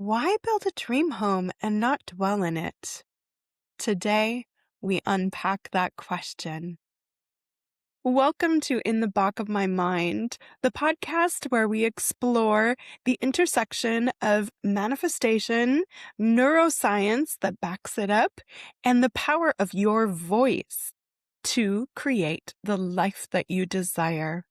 Why build a dream home and not dwell in it? Today, we unpack that question. Welcome to In the Back of My Mind, the podcast where we explore the intersection of manifestation, neuroscience that backs it up, and the power of your voice to create the life that you desire.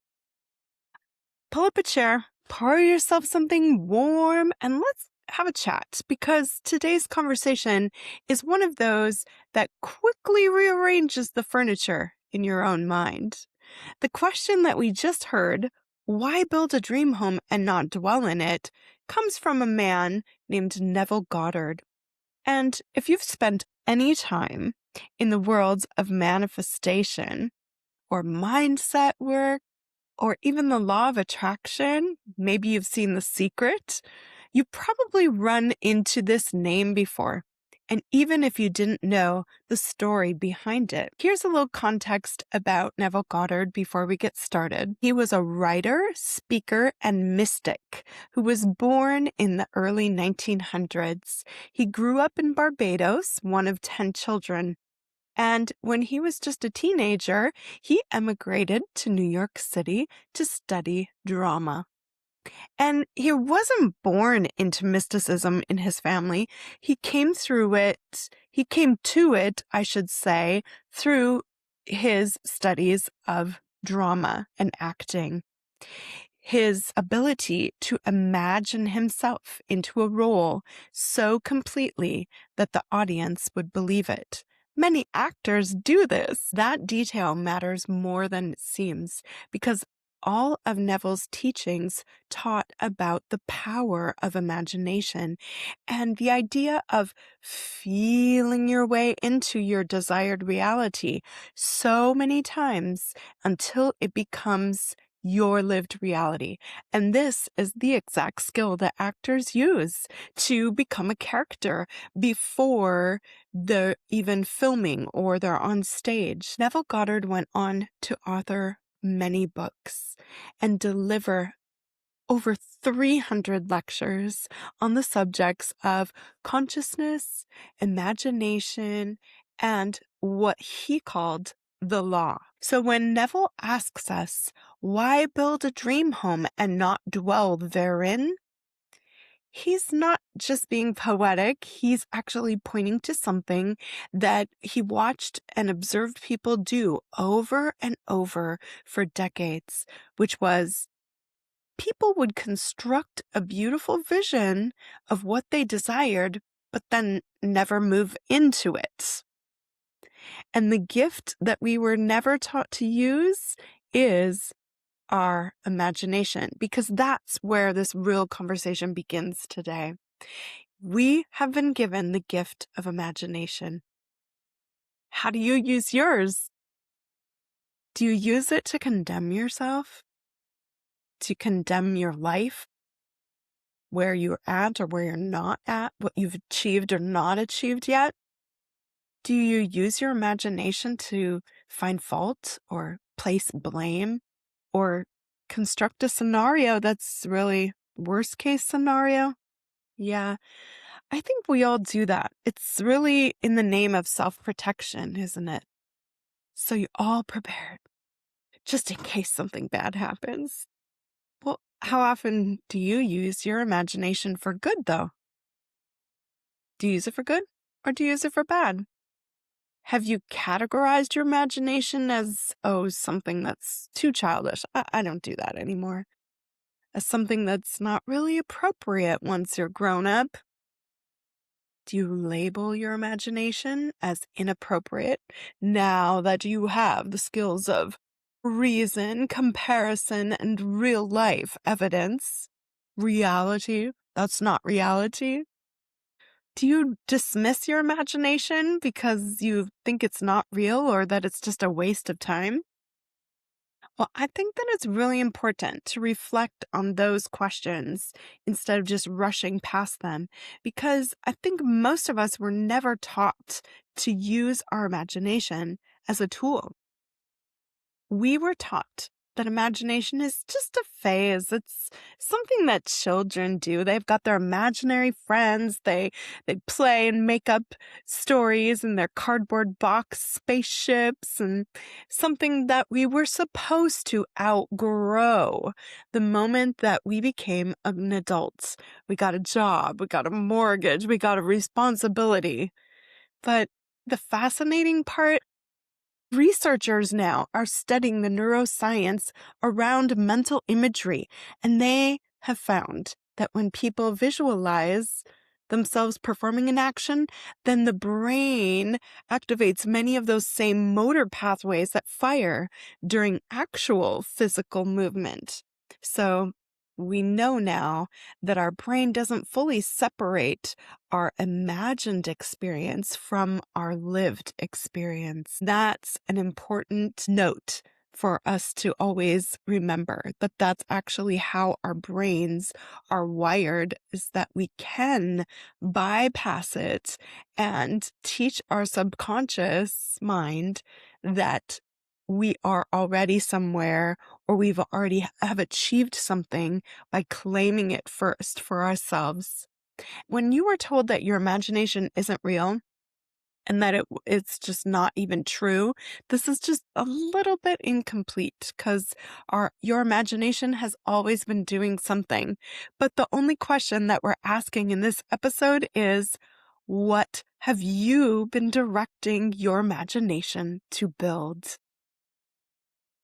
Pull up a chair, pour yourself something warm, and let's have a chat because today's conversation is one of those that quickly rearranges the furniture in your own mind. The question that we just heard, why build a dream home and not dwell in it, comes from a man named Neville Goddard. And if you've spent any time in the worlds of manifestation or mindset work, or even the law of attraction, maybe you've seen The Secret, you probably run into this name before. And even if you didn't know the story behind it, here's a little context about Neville Goddard before we get started. He was a writer, speaker, and mystic who was born in the early 1900s. He grew up in Barbados, one of 10 children. And when he was just a teenager, he emigrated to New York City to study drama. And he wasn't born into mysticism in his family. He came to it, I should say, through his studies of drama and acting. His ability to imagine himself into a role so completely that the audience would believe it. Many actors do this. That detail matters more than it seems because all of Neville's teachings taught about the power of imagination and the idea of feeling your way into your desired reality so many times until it becomes your lived reality. And this is the exact skill that actors use to become a character before they're even filming or they're on stage. Neville Goddard went on to author many books and deliver over 300 lectures on the subjects of consciousness, imagination, and what he called the law. So when Neville asks us, why build a dream home and not dwell therein? He's not just being poetic, he's actually pointing to something that he watched and observed people do over and over for decades, which was people would construct a beautiful vision of what they desired, but then never move into it. And the gift that we were never taught to use is our imagination, because that's where this real conversation begins today. We have been given the gift of imagination. How do you use yours? Do you use it to condemn yourself? To condemn your life? Where you're at or where you're not at? What you've achieved or not achieved yet? Do you use your imagination to find fault or place blame or construct a scenario that's really worst case scenario? Yeah, I think we all do that. It's really in the name of self-protection, isn't it? So you're all prepared just in case something bad happens. Well, how often do you use your imagination for good, though? Do you use it for good or do you use it for bad? Have you categorized your imagination as, something that's too childish? I don't do that anymore. As something that's not really appropriate once you're grown up? Do you label your imagination as inappropriate now that you have the skills of reason, comparison, and real life evidence? Reality, that's not reality. Do you dismiss your imagination because you think it's not real or that it's just a waste of time? Well, I think that it's really important to reflect on those questions instead of just rushing past them, because I think most of us were never taught to use our imagination as a tool. We were taught that imagination is just a phase. It's something that children do. They've got their imaginary friends. They play and make up stories in their cardboard box spaceships, and something that we were supposed to outgrow the moment that we became an adult. We got a job, we got a mortgage, we got a responsibility. But the fascinating part, researchers now are studying the neuroscience around mental imagery, and they have found that when people visualize themselves performing an action, then the brain activates many of those same motor pathways that fire during actual physical movement. So we know now that our brain doesn't fully separate our imagined experience from our lived experience. That's an important note for us to always remember, that that's actually how our brains are wired, is that we can bypass it and teach our subconscious mind that we are already somewhere, or we've already have achieved something by claiming it first for ourselves. When you were told that your imagination isn't real and that it's just not even true, this is just a little bit incomplete, because your imagination has always been doing something. But the only question that we're asking in this episode is, what have you been directing your imagination to build?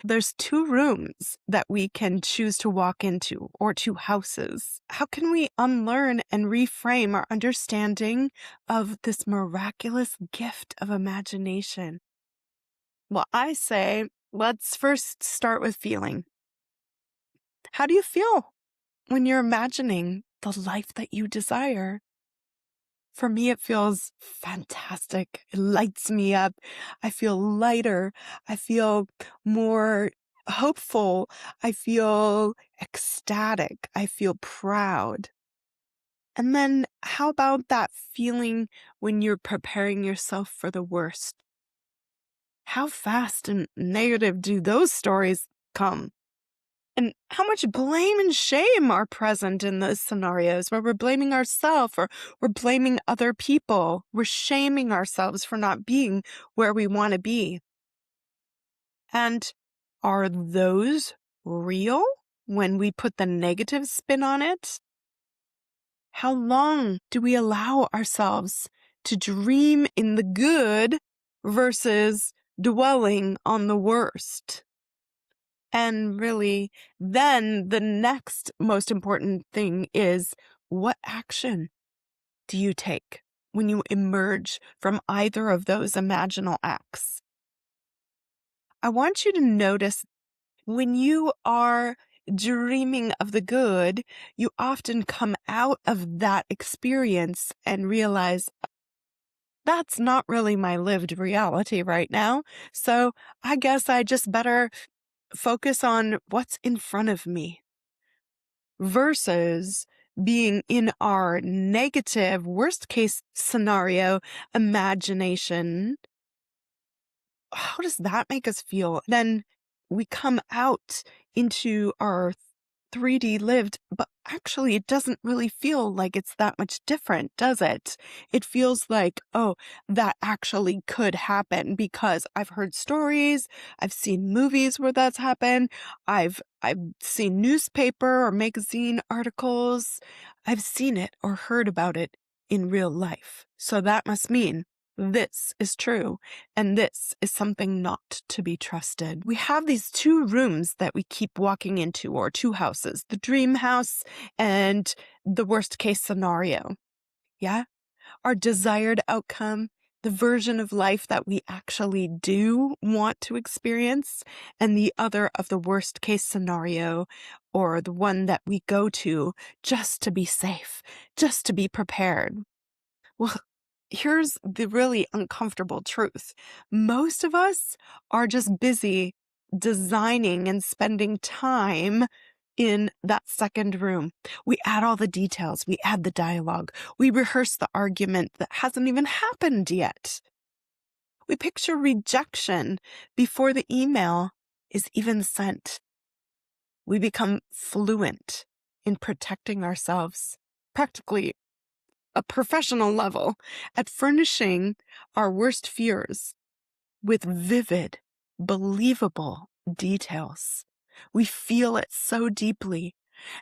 There's 2 rooms that we can choose to walk into, or 2 houses. How can we unlearn and reframe our understanding of this miraculous gift of imagination? Well, I say, let's first start with feeling. How do you feel when you're imagining the life that you desire? For me, it feels fantastic. It lights me up. I feel lighter. I feel more hopeful. I feel ecstatic. I feel proud. And then how about that feeling when you're preparing yourself for the worst? How fast and negative do those stories come? And how much blame and shame are present in those scenarios where we're blaming ourselves, or we're blaming other people? We're shaming ourselves for not being where we want to be. And are those real when we put the negative spin on it? How long do we allow ourselves to dream in the good versus dwelling on the worst? And really, then the next most important thing is, what action do you take when you emerge from either of those imaginal acts? I want you to notice, when you are dreaming of the good, you often come out of that experience and realize, that's not really my lived reality right now. So I guess I just better focus on what's in front of me, versus being in our negative, worst case scenario imagination. How does that make us feel? Then we come out into our 3D lived, but actually it doesn't really feel like it's that much different, does it? It feels like, oh, that actually could happen, because I've heard stories, I've seen movies where that's happened, I've seen newspaper or magazine articles, I've seen it or heard about it in real life. So that must mean this is true, and this is something not to be trusted. We have these 2 rooms that we keep walking into, or 2 houses, the dream house and the worst case scenario. Yeah? Our desired outcome, the version of life that we actually do want to experience, and the other of the worst case scenario, or the one that we go to just to be safe, just to be prepared. Well, here's the really uncomfortable truth. Most of us are just busy designing and spending time in that second room. We add all the details, we add the dialogue, we rehearse the argument that hasn't even happened yet. We picture rejection before the email is even sent. We become fluent in protecting ourselves, practically a professional level, at furnishing our worst fears with vivid, believable details. We feel it so deeply,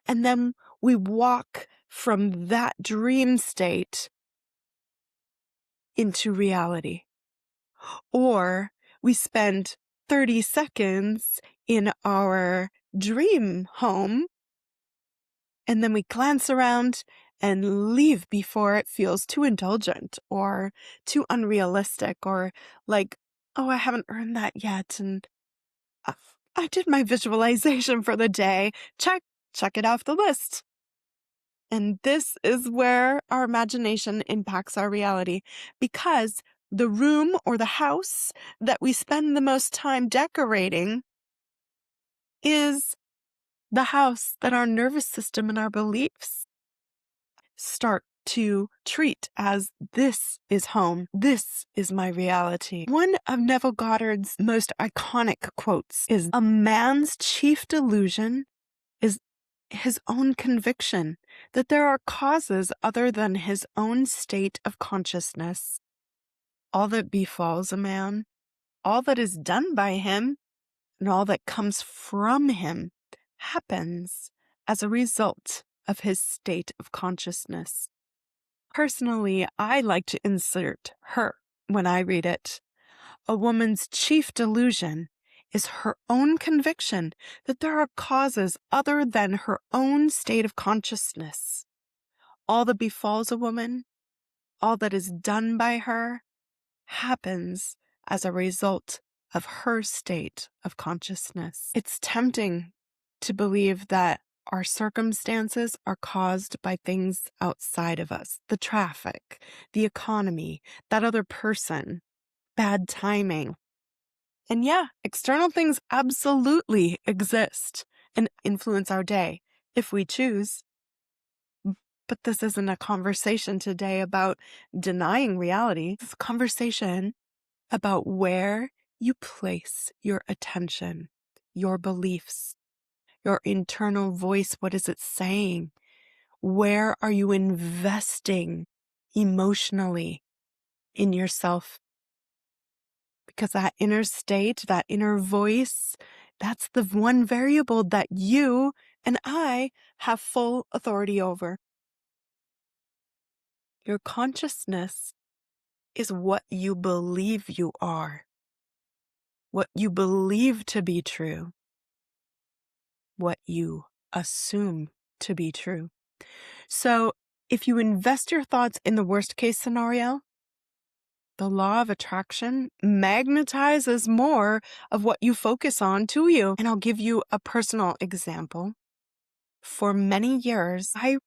and then we walk from that dream state into reality. Or we spend 30 seconds in our dream home, and then we glance around and leave before it feels too indulgent or too unrealistic, or like, oh, I haven't earned that yet, and I did my visualization for the day. Check it off the list. And this is where our imagination impacts our reality, because the room or the house that we spend the most time decorating is the house that our nervous system and our beliefs start to treat as, this is home, this is my reality. One of Neville Goddard's most iconic quotes is, "A man's chief delusion is his own conviction that there are causes other than his own state of consciousness. All that befalls a man, all that is done by him, and all that comes from him happens as a result of his state of consciousness." Personally, I like to insert her when I read it. A woman's chief delusion is her own conviction that there are causes other than her own state of consciousness. All that befalls a woman, all that is done by her, happens as a result of her state of consciousness. It's tempting to believe that our circumstances are caused by things outside of us, the traffic, the economy, that other person, bad timing. And yeah, external things absolutely exist and influence our day if we choose. But this isn't a conversation today about denying reality. It's a conversation about where you place your attention, your beliefs, your internal voice. What is it saying? Where are you investing emotionally in yourself? Because that inner state, that inner voice, that's the one variable that you and I have full authority over. Your consciousness is what you believe you are, what you believe to be true, what you assume to be true. So if you invest your thoughts in the worst case scenario, the law of attraction magnetizes more of what you focus on to you. And I'll give you a personal example. For many years, I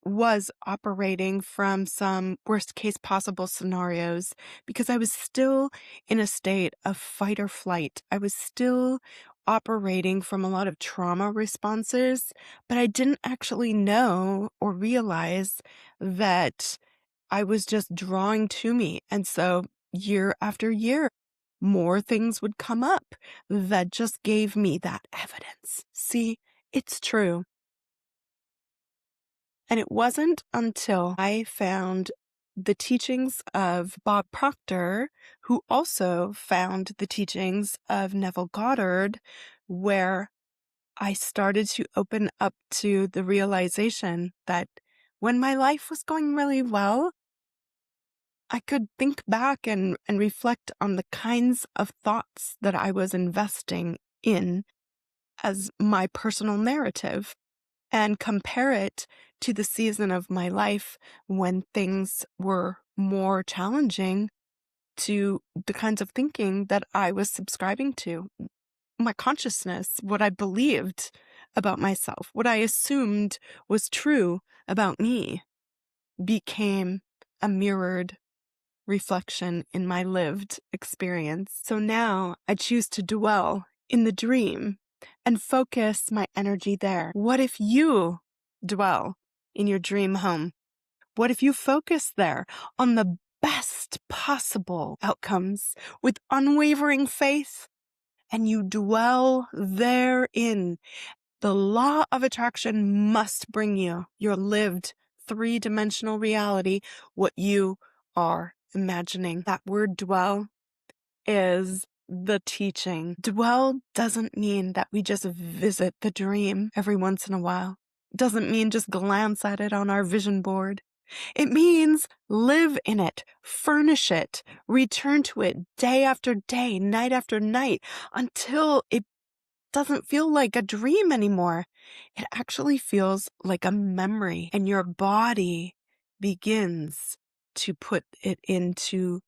was operating from some worst case possible scenarios because I was still in a state of fight or flight. I was still operating from a lot of trauma responses, but I didn't actually know or realize that I was just drawing to me. And so year after year, more things would come up that just gave me that evidence. See, it's true. And it wasn't until I found the teachings of Bob Proctor, who also found the teachings of Neville Goddard, where I started to open up to the realization that when my life was going really well, I could think back and reflect on the kinds of thoughts that I was investing in as my personal narrative, and compare it to the season of my life when things were more challenging, to the kinds of thinking that I was subscribing to. My consciousness, what I believed about myself, what I assumed was true about me, became a mirrored reflection in my lived experience. So now I choose to dwell in the dream and focus my energy there. What if you dwell in your dream home? What if you focus there on the best possible outcomes with unwavering faith, and you dwell therein The law of attraction must bring you your lived three-dimensional reality, what you are imagining. That word dwell is the teaching. Dwell doesn't mean that we just visit the dream every once in a while. It doesn't mean just glance at it on our vision board. It means live in it, furnish it, return to it day after day, night after night, until it doesn't feel like a dream anymore. It actually feels like a memory, and your body begins to put it into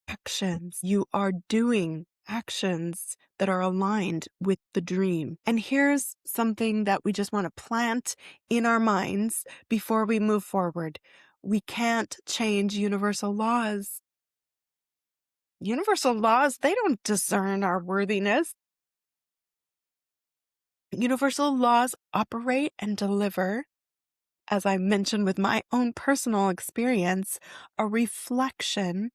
actions. You are doing actions that are aligned with the dream. And here's something that we just want to plant in our minds before we move forward. We can't change universal laws. Universal laws, they don't discern our worthiness. Universal laws operate and deliver, as I mentioned with my own personal experience, a reflection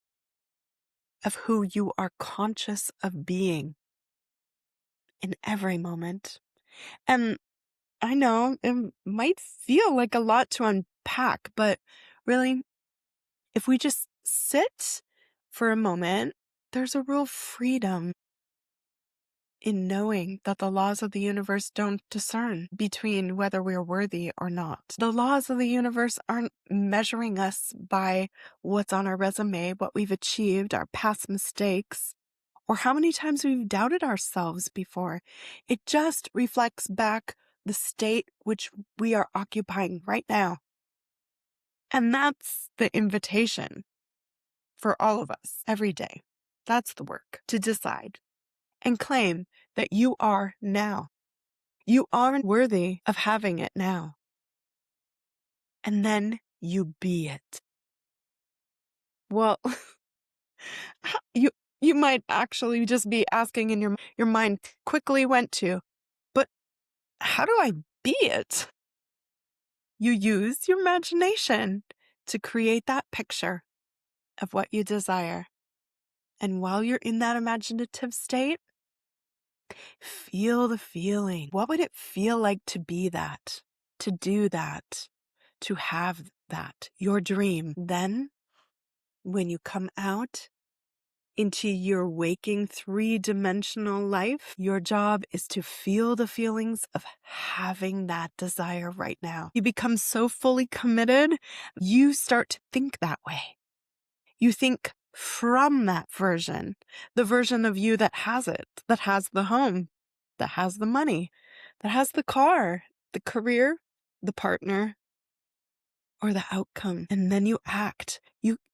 of who you are conscious of being in every moment. And I know it might feel like a lot to unpack, but really, if we just sit for a moment, there's a real freedom in knowing that the laws of the universe don't discern between whether we're worthy or not. The laws of the universe aren't measuring us by what's on our resume, what we've achieved, our past mistakes, or how many times we've doubted ourselves before. It just reflects back the state which we are occupying right now. And that's the invitation for all of us every day. That's the work, to decide and claim that you are now. You are worthy of having it now. And then you be it. Well, you might actually just be asking, and your mind quickly went to, but how do I be it? You use your imagination to create that picture of what you desire. And while you're in that imaginative state, feel the feeling. What would it feel like to be that, to do that, to have that, your dream? Then, when you come out into your waking three-dimensional life, your job is to feel the feelings of having that desire right now. You become so fully committed, you start to think that way. You think from that version, the version of you that has it, that has the home, that has the money, that has the car, the career, the partner, or the outcome. And then you act.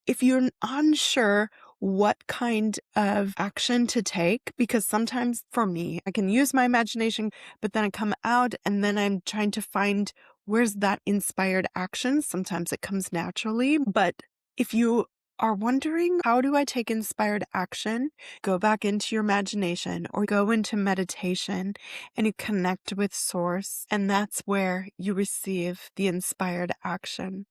If you're unsure what kind of action to take, because sometimes for me, I can use my imagination, but then I come out and then I'm trying to find where's that inspired action. Sometimes it comes naturally, but if you are wondering, how do I take inspired action? Go back into your imagination or go into meditation and you connect with source. And that's where you receive the inspired action.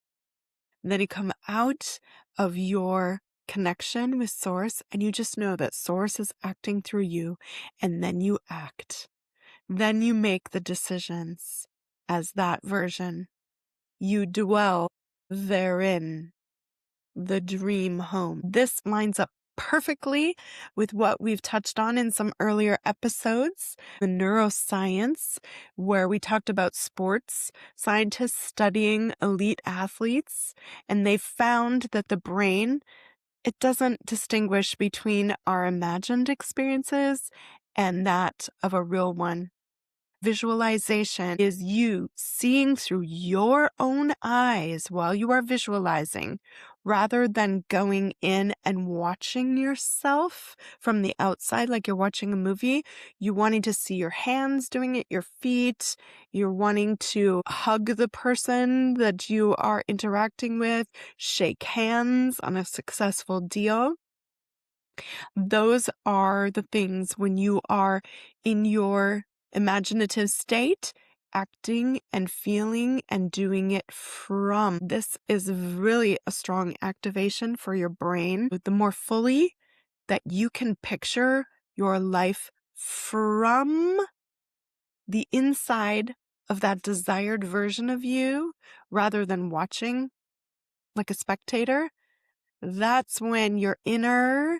And then you come out of your connection with source and you just know that source is acting through you. And then you act. Then you make the decisions as that version. You dwell therein. The dream home. This lines up perfectly with what we've touched on in some earlier episodes, the neuroscience, where we talked about sports, scientists studying elite athletes, and they found that the brain, it doesn't distinguish between our imagined experiences and that of a real one. Visualization is you seeing through your own eyes while you are visualizing, rather than going in and watching yourself from the outside like you're watching a movie. You wanting to see your hands doing it, your feet. You're wanting to hug the person that you are interacting with, shake hands on a successful deal. Those are the things when you are in your imaginative state, acting and feeling and doing it from. This is really a strong activation for your brain. The more fully that you can picture your life from the inside of that desired version of you rather than watching like a spectator, that's when your inner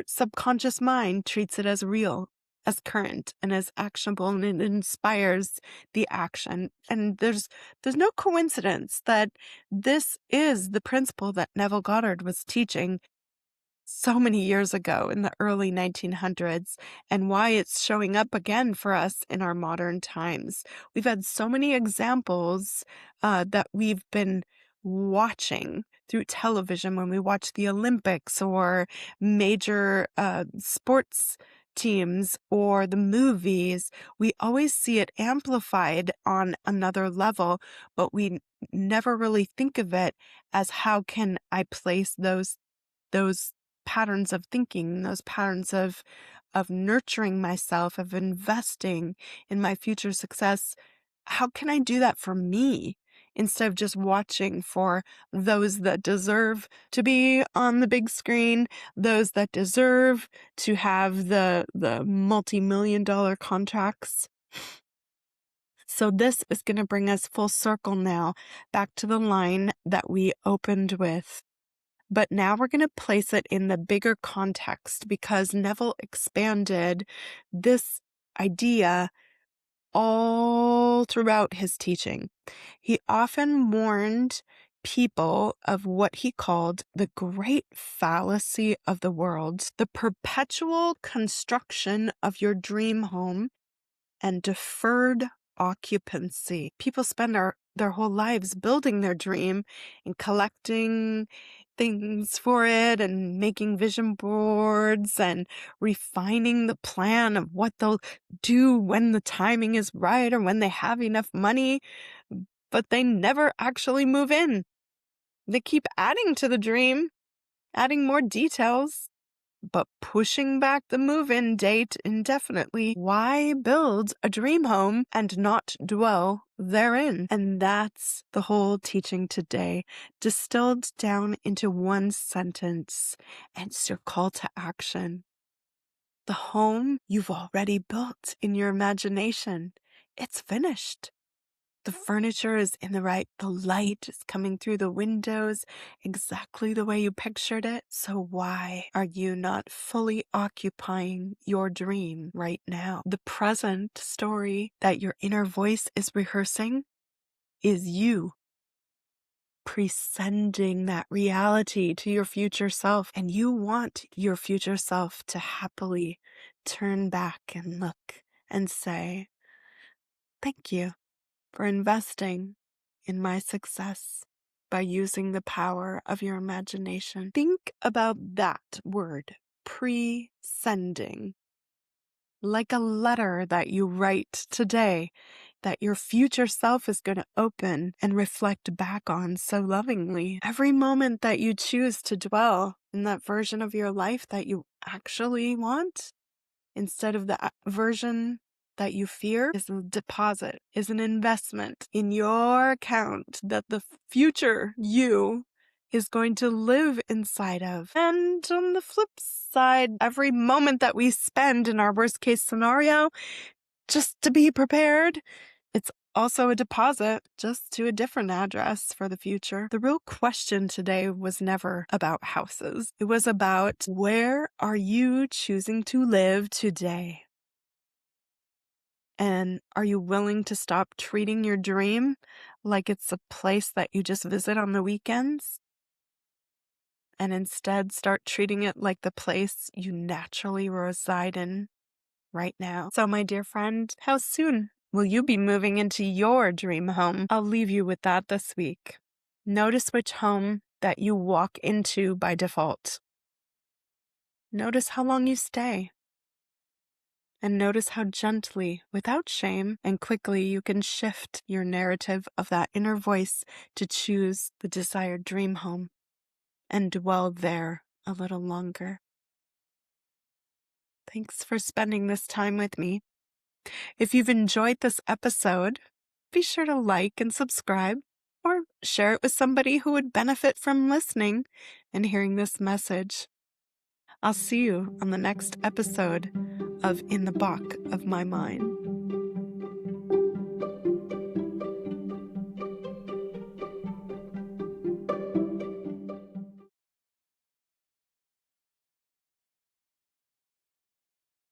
subconscious mind treats it as real, as current, and as actionable, and it inspires the action. And there's no coincidence that this is the principle that Neville Goddard was teaching so many years ago in the early 1900s, and why it's showing up again for us in our modern times. We've had so many examples that we've been watching through television when we watch the Olympics or major sports teams or the movies. We always see it amplified on another level, but we never really think of it as how can I place those patterns of thinking, those patterns of nurturing myself, of investing in my future success. How can I do that for me instead of just watching for those that deserve to be on the big screen, those that deserve to have the multi-million-dollar contracts? So this is going to bring us full circle now back to the line that we opened with. But now we're going to place it in the bigger context because Neville expanded this idea all throughout his teaching. He often warned people of what he called the great fallacy of the world, the perpetual construction of your dream home and deferred occupancy. People spend their whole lives building their dream and collecting things for it and making vision boards and refining the plan of what they'll do when the timing is right or when they have enough money, but they never actually move in. They keep adding to the dream, adding more details, but pushing back the move-in date indefinitely. Why build a dream home and not dwell therein? And that's the whole teaching today, distilled down into one sentence, and it's your call to action. The home you've already built in your imagination, it's finished. The furniture is in the light is coming through the windows exactly the way you pictured it. So why are you not fully occupying your dream right now? The present story that your inner voice is rehearsing is you presending that reality to your future self. And you want your future self to happily turn back and look and say, thank you for investing in my success by using the power of your imagination. Think about that word, pre-sending, like a letter that you write today that your future self is going to open and reflect back on so lovingly. Every moment that you choose to dwell in that version of your life that you actually want, instead of the version that you fear, is a deposit, is an investment in your account that the future you is going to live inside of. And on the flip side, every moment that we spend in our worst case scenario, just to be prepared, it's also a deposit just to a different address for the future. The real question today was never about houses. It was about, where are you choosing to live today? And are you willing to stop treating your dream like it's a place that you just visit on the weekends? And instead start treating it like the place you naturally reside in right now. So, my dear friend, how soon will you be moving into your dream home? I'll leave you with that this week. Notice which home that you walk into by default. Notice how long you stay. And notice how gently, without shame, and quickly you can shift your narrative of that inner voice to choose the desired dream home and dwell there a little longer. Thanks for spending this time with me. If you've enjoyed this episode, be sure to like and subscribe, or share it with somebody who would benefit from listening and hearing this message. I'll see you on the next episode of In the Bock of My Mind.